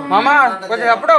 మామా కొంచెం ఎప్పుడు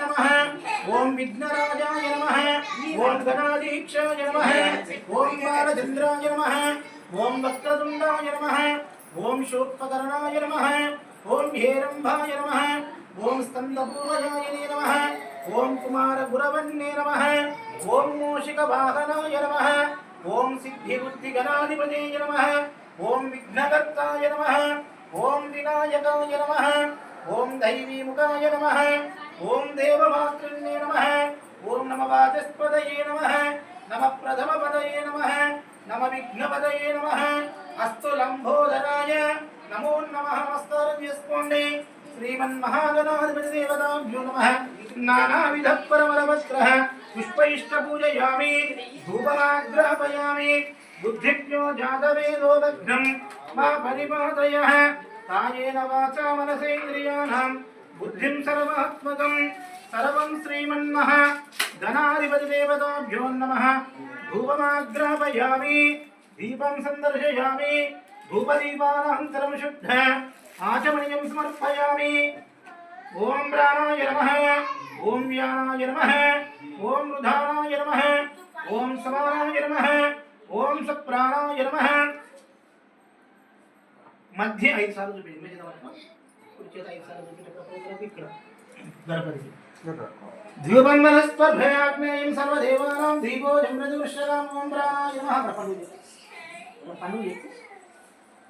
नमः ओम विघ्नराजाय नमः ओम गणाधीक्षाय नमः ओम बालचंद्राय नमः ओम वक्रतुंडाय नमः ओम शूर्पकर्णाय नमः ओम हेरंभाय नमः ओम स्कंदपूर्वजाय नमः ओम कुमारगुरवन्ने नमः ओम मूषिकवाहनाय नमः ओम सिद्धिबुद्धिगणाधिपतये नमः ओम विघ्नकर्ताय नमः ओम विनायकाय नमः ओम दैवीमुखाय नमः ओम देवमातृन्ने नमः ओम नमः वाचस्पतये नमः नमः प्रथमपदये नमः नमः विघ्नपदये नमः अस्तु लंबोदराय नमो नमः नमस्कारस्कोण्डे श्रीमन्महागणाधिपतिदेवताभ्यो नमः नानाविधः परमलवस्त्रः पुष्पैष्टपूजयामि धूपमाग्रापयामि बुद्धिभ्यो जातवेदो लग्नं मा परिपातयः कायेन वाचा मनसेन्द्रियाणां बुद्धिं सर्वात्मकं सर्वं श्रीमन्महागणाधिपतिदेवताभ्यो नमः धूपमाग्रापयामि दीपं सन्दर्शयामि धूपदीपानान्तरं शुद्ध आचमनीयं समर्पयामि ओम प्राणाय नमः ओम व्यानाय नमः ओम रुधानाय नमः ओम समानाय नमः ओम सप्राणाय नमः मध्य 5 साल చూపించండి మీద వరకు కుడిచేత 5 సార్లు చూపించకపోతే ఇక్కడ గణపతి ద్విపం వనస్పర్భయాగ్నేయం సర్వదేవానాం దీపో జమ్రదుర్షరాం ఓం ప్రాణాయ నమః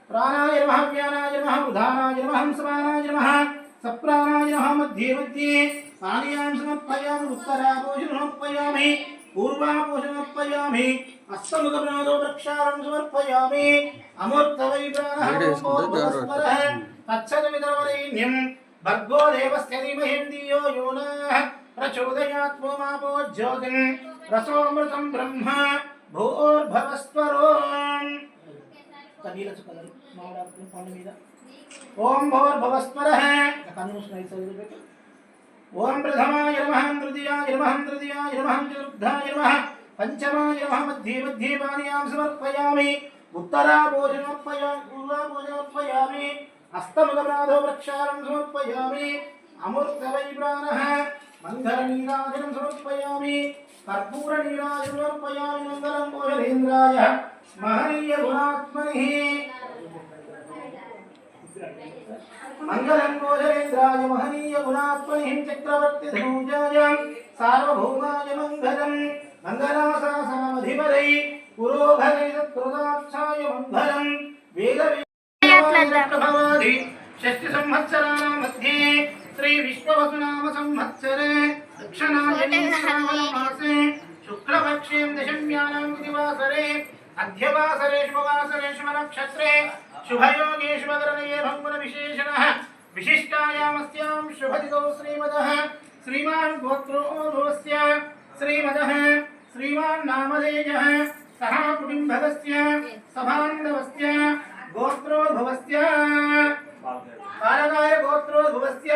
प्राणाय नमः व्यानाय नमः उदानाय नमः समानाय नमः सप्राणाय नमः मध्ये मध्ये पानीयां समर्पयामि उत्तराभूषणं समर्पयामि पूर्वाभूषणं समर्पयामि अस्तमुखप्राणो वृक्षारं समर्पयामि अमूर्तवैप्राणः भवस्परः तत्सवितरवरेण्यं भर्गो देवस्य धीमहि धियो यो नः प्रचोदयात् त्वमापो ज्योतिं रसोऽमृतं ब्रह्म भूर्भवस्वरोम् कनील चुकलर मावडापुर पंड మీద ओम भवस्वरः कन्नुस्नै चलु बेटा ओम प्रथमाय नमः तृतीयाय नमः तृतीयाय नमः चतुर्थाय नमः पंचमाय नमः मध्ये मध्ये पानीयां समर्पयामि उत्तराभूषणमर्पयामि पूर्वाभूषणमर्पयामि हस्तमुखप्राणो वृक्षारं समर्पयामि अमूर्तवैप्राणः मन्धरनीराजनं समर्पयामि कर्पूरनीराजनं समर्पयामि मङ्गलं भोजनेन्द्राय महनीय गुणात्मनिः मंगलं भोजनेन्द्राय महनीय गुणात्मनिः चक्रवर्ती धनुजाय सार्वभौमाय मंगलं मंगलाशासनमधिपतये पुरोधरे सत्कृताक्षाय मंगलं वेदवेदप्रभवादि षष्ठी संवत्सराणां मध्ये श्री विश्ववसुनाम संवत्सरे दक्षिणायने श्रावणमासे शुक्लपक्षे दशम्यानां दिवासरे अध्यवासरे शुभवासरे शुभनक्षत्रे शुभयोगे शुभकरणये भङ्गुर विशेषणः विशिष्टायामस्यां शुभदिगौ श्रीमदः श्रीमान् गोत्रोद्भवस्य श्रीमदः श्रीमान् नामधेयः सः कुटुम्बकस्य सभाण्डवस्य गोत्रोद्भवस्य बालकाय गोत्रोद्भवस्य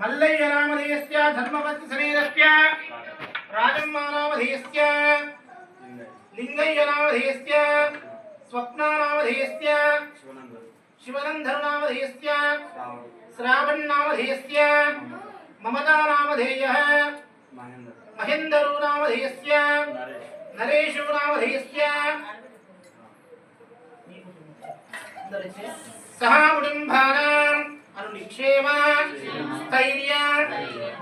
मल्लय्य नामधेयस्य धर्मपति समेतस्य राजम्मा नामधेयस्य लिंगय्य नामधेयस्य स्वप्ना नामधेयस्य शिवनंदर नामधेयस्य श्रावण नामधेयस्य ममता नामधेयः महेंद्रो नामधेयस्य नरेशो नामधेयस्य सह कुटुम्बानां अनुनिक्षेम स्थैर्य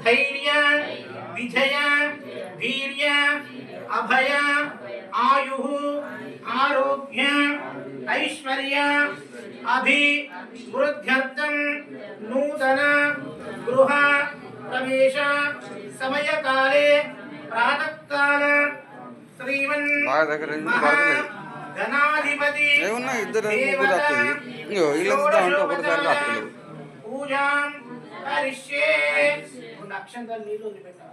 धैर्य विजय वीर्य अभय आयुः आरोग्य ऐश्वर्य अभिवृद्ध्यर्थं नूतन गृह प्रवेश समय काले प्रातःकाल श्रीमन् गणाधिपति पूजां करिष्ये अक्षंतल नीलो बेटा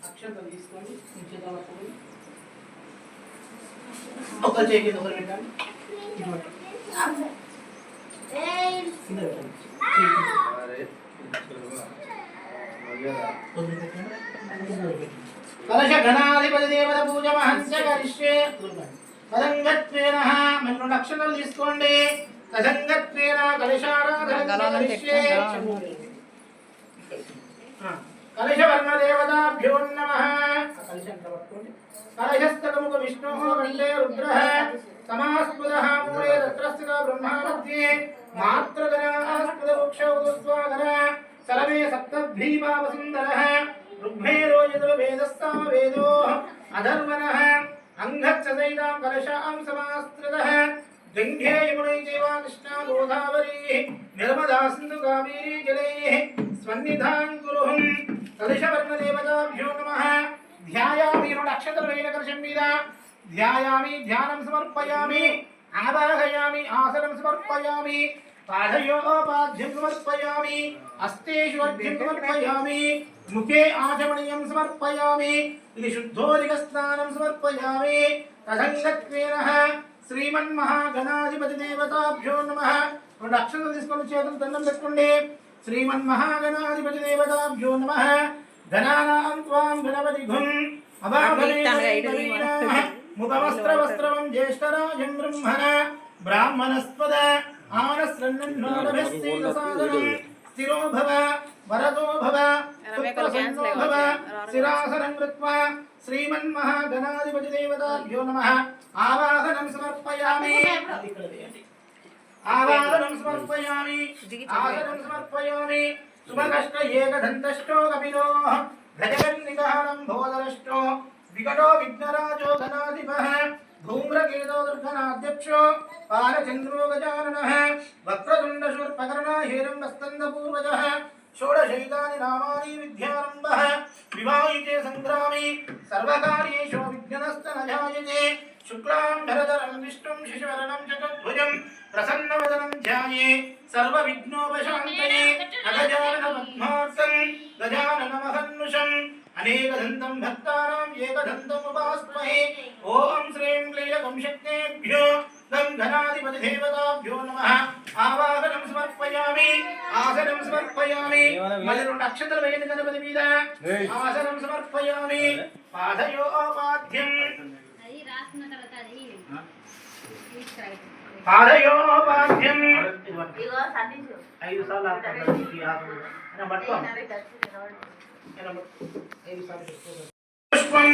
अक्षंतल తీసుకోండి ఉంచేదా వరకు ఒక చేకి ఒకరు పెట్టండి కలశ గణాధిపతి దేవత పూజ మహంస కరిష్యే తదంగత్వేన మన్ను అక్షంతలు తీసుకోండి తదంగత్వేన కలశారాధన కరిష్యే कलशवर्णदेवताभ्यो नमः कलशस्तकमुख विष्णुः वन्दे रुद्रः समास्पदः मूले तत्रस्थितो ब्रह्मा मध्ये मात्रगणास्पदवृक्षौ स्वागः सर्वे सप्तद्वीपावसुन्दरः ऋग्वेदो यजुर्वेदस्सामवेदो अधर्वणः अंगच्छसैतां कलशां समास्त्रितः गंगे यमुने चैव कृष्णा गोदावरी नर्मदा सिन्धु कावेरी जलैः स्वन्निधां कुरुहं कलशवर्णदेवताभ्यो नमः ध्यायामि नक्षत्रवेदकलशं मीद ध्यायामि ध्यानं समर्पयामि आवाहयामि आसनं समर्पयामि पादयोपाद्यं समर्पयामि हस्तेषु अर्घ्यं समर्पयामि मुखे आचमनीयं समर्पयामि इति शुद्धोदकस्नानं समर्पयामि तदङ्गत्वेन श्रीमन्महागणाधिपतिदेवताभ्यो नमः अक्षतలు తీసుకొని చేతులు దండం పెట్టుకోండి श्रीमन्महागणाधिपतिदेवताभ्यो नमः गणानां त्वां गणपतिघुं अवाभवेन मुखवस्त्रवस्त्रवं ज्येष्ठराजं ब्रह्मण ब्राह्मणस्पद आनस्रन्नन्नोदभिस्तेजसादनं स्थिरो भव वरदो भव पुत्रसन्नो भव शिरासनं कृत्वा श्रीमन्महागणाधिपतिदेवताभ्यो नमः आवाहनं समर्पयामि आवाहनं समर्पयामि आसनं समर्पयामि सुभगष्ट एकदन्तष्टो कपिलो गजगन्निकहनं भोदरष्टो विकटो विघ्नराजो गणाधिपः धूम्रकेतो दुर्गणाध्यक्षो बालचन्द्रो गजाननः वक्रतुण्डशूर्पकर्णो हेरम्बस्कन्दपूर्वजः षोडशैतानि नामानि विद्यारम्भः विवाहिते सङ्ग्रामे सर्वकार्येषु विघ्नस्तन जायते शुक्लाम्बरधरं विष्णुं शशिवर्णं चतुर्भुजं प्रसन्नवदनं ध्याये सर्वविघ्नोपशान्तये अगजाननपद्मार्तं गजाननमहर्निशम् अनेकदन्तं भक्तानां एकदन्तम् उपास्महे ॐ श्रीं क्लीं शक्तेभ्यो गं गणाधिपतिदेवताभ्यो नमः आवाहनं समर्पयामि आसनं समर्पयामि मलिरु नक्षत्र वेद गणपति मीद आसनं समर्पयामि पादयोपाद्यं पादयोपाद्यं ఐదు సార్లు पुष्पं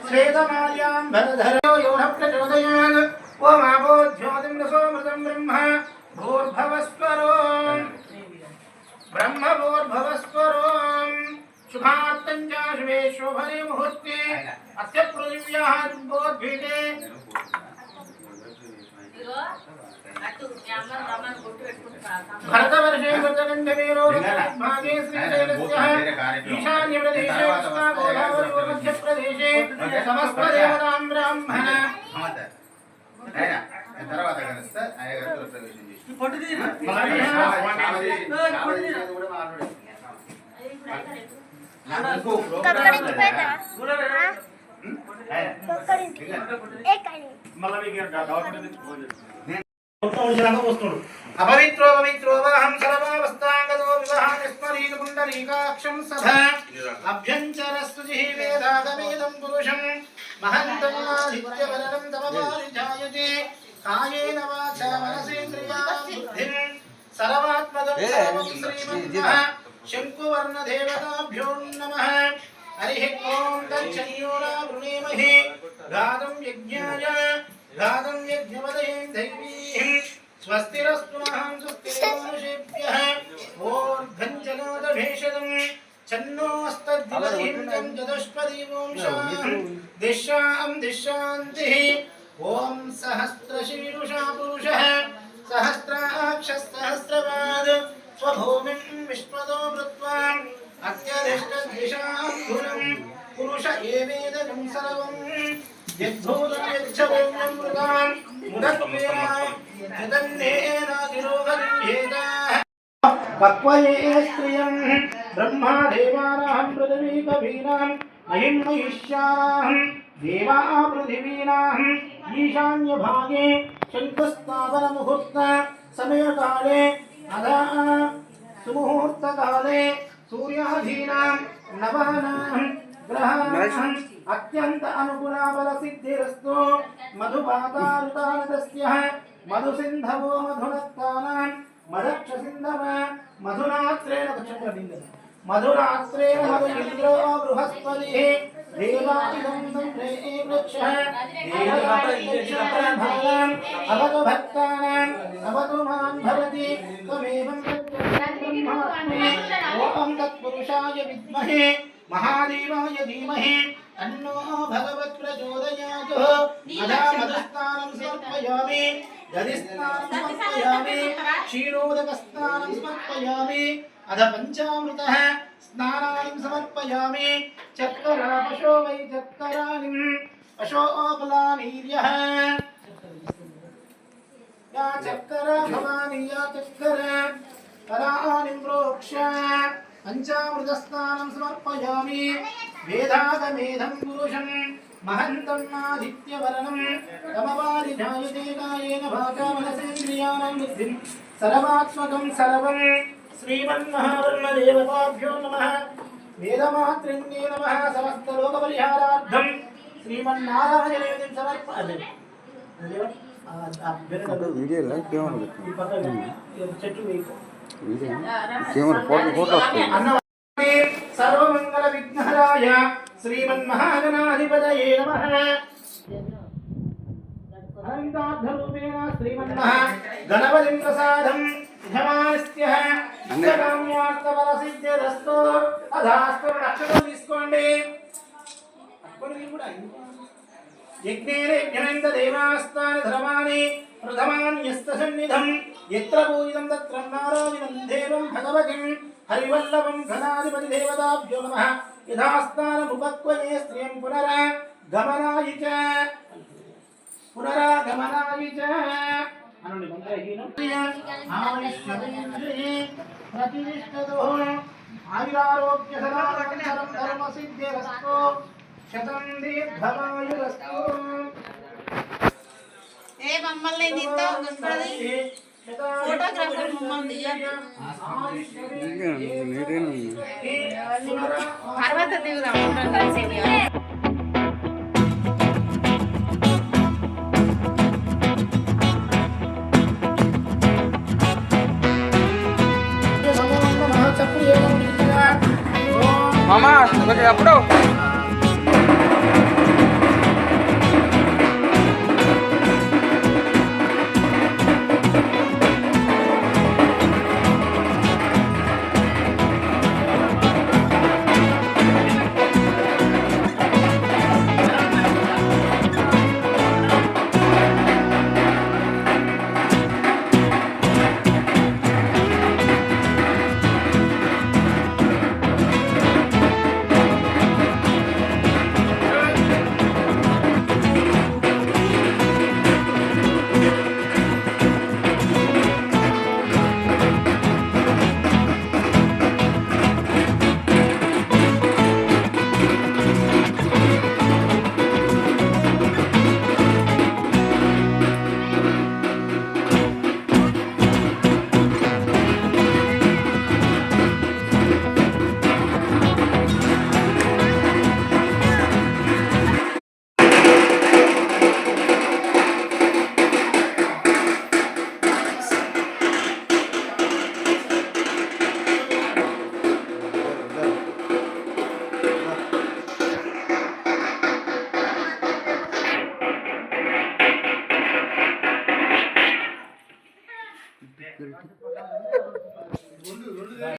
श्वेतमाल्यां भरधरो योनः प्रचोदयात् ओम आपो ज्योतिं रसोमृतं ब्रह्म भूर्भवस्वरो ब्रह्म भूर्भवस्वरो शुभार्तं च शुभे शोभने मुहूर्ते अस्य पृथिव्याः दुर्गोद्भीते भरतवर्षे कृतकण्ठमेरो भागे श्रीशैलस्य ईशान्यप्रदेशे कृष्णागोदावरी मध्यप्रदेशे समस्तदेवतां ब्राह्मण తర్వాత కలిస్తే అయ్యగారు ప్రవేశం చేసి अपवित्रो पवित्रो वाहं सर्वावस्थांगतो विवाहानिस्मरीत पुण्डरीकाक्षं सदा अभ्यन्तरस्तुतिः वेदागमेदं पुरुषं महन्तं आदित्यवरदं तमपारिजायते कायेन वाचा मनसेन्द्रिया बुद्धिं सर्वात्मकं सर्वं श्रीमन्नः शङ्कुवर्णदेवताभ्यो नमः हरिः ॐ तच्छयोना वृणीमहि गातं यज्ञाय गातं यज्ञवदये दैवीं स्वस्तिरस्तु नः स्वस्तिर्मनुषेभ्यः ओर्ध्वञ्जनादभेषजं चन्नो अस्तद्दिवदीर्घं चतुष्पदीवंशां दिशां दिशान्तिः ॐ सहस्रशीर्षा पुरुषः सहस्राक्षः स्वभूमिं विश्वतो वृत्वा अत्यधिष्ठद्दिशां धुरं पुरुष एवेदं सर्वं यद्भूतं यच्छवोऽयं मृगां मुदत्वेन जगन्नेन तिरोगतिर्हेताः पक्वये स्त्रियं ब्रह्मा देवानां पृथिवी कवीनां महिं महिष्यानां देवा पृथिवीनां ईशान्यभागे शङ्कुस्थापनमुहूर्त समयकाले अदा सुमुहूर्तकाले सूर्याधीनां नवानां ग्रहाणां अत्यंत अनुकूलबलसिद्धिरस्तु मधुपातारुतानदस्य मधुसिन्धवो मधुनक्तानां मदक्षसिन्धव मधुनात्रेण दक्षप्रदिन्दति మధురాత్రే మధు ఇంద్రో బృహస్పతిః దేవాయుధం సంప్రే వృక్షః దేవాయుధం అవతు భక్తానాం అవతు మాం భవతి త్వమేవం బ్రహ్మాస్మి ఓం తత్పురుషాయ విద్మహే మహాదేవాయ ధీమహి తన్నో భగవత్ ప్రచోదయాత్ అధా మధుస్నానం సమర్పయామి దధిస్నానం సమర్పయామి క్షీరోదకస్నానం సమర్పయామి అధ పంచామృతః స్నానాన్ని సమర్పయామి చక్కరా పశో వై చక్కరానిం పశోపలానీర్యః యా చక్కర భవాని యా చక్కర పరానిం ప్రోక్ష పంచామృత స్నానం సమర్పయామి వేదాగమేధం పురుషం మహంతం ఆదిత్యవరణం తమవారి జాయతే కాయేన వాచా మనసేంద్రియాణం బుద్ధిం సర్వాత్మకం సర్వం శ్రీమన్మహాబ్రహ్మదేవతాభ్యో నమః వేదమాత్రిణ్యే నమః సమస్తలోకపరిహారార్థం శ్రీమన్నారాయణేయం సమర్పయామి. వీడియో కెమెరా చెట్టు వేయకు. కెమెరా ఫోటో వస్తుంది. సర్వమంగళ విఘ్నహరాయ శ్రీమన్మహాగణాధిపతయే నమః. అనంతార్థరూపేణ శ్రీమన్మహ గణపతిం ప్రసాదం ధమాస్త్యః ఇష్టకామ్యార్థఫలసిద్ధిరస్తు. అధాస్తు నక్షత్రం తీసుకోండి. యజ్ఞేన దేవాస్తాని ధర్మాణి ప్రథమాన్యస్తసన్నిధం యత్ర పూజితం తత్ర నారాయణం దేవం భగవతిం హరివల్లభం ఘనాధిపతి దేవతాభ్యో నమః. యథాస్థానముపక్వయే స్త్రియం పునరాగమనాయ చ అనుని మంత్రహీనం ఆవిష్కరించే ప్రతిష్ఠతో ఆయురారోగ్య సదానంతరం ధర్మ సిద్ధిరస్తు శతం దీర్ఘమాయురస్తు. ఏ మమ్మల్ని నీతో గణపతి ఫోటోగ్రాఫర్ మమ్మల్ని తర్వాత దిగుదాం. మామా కొంచెం ఎప్పుడు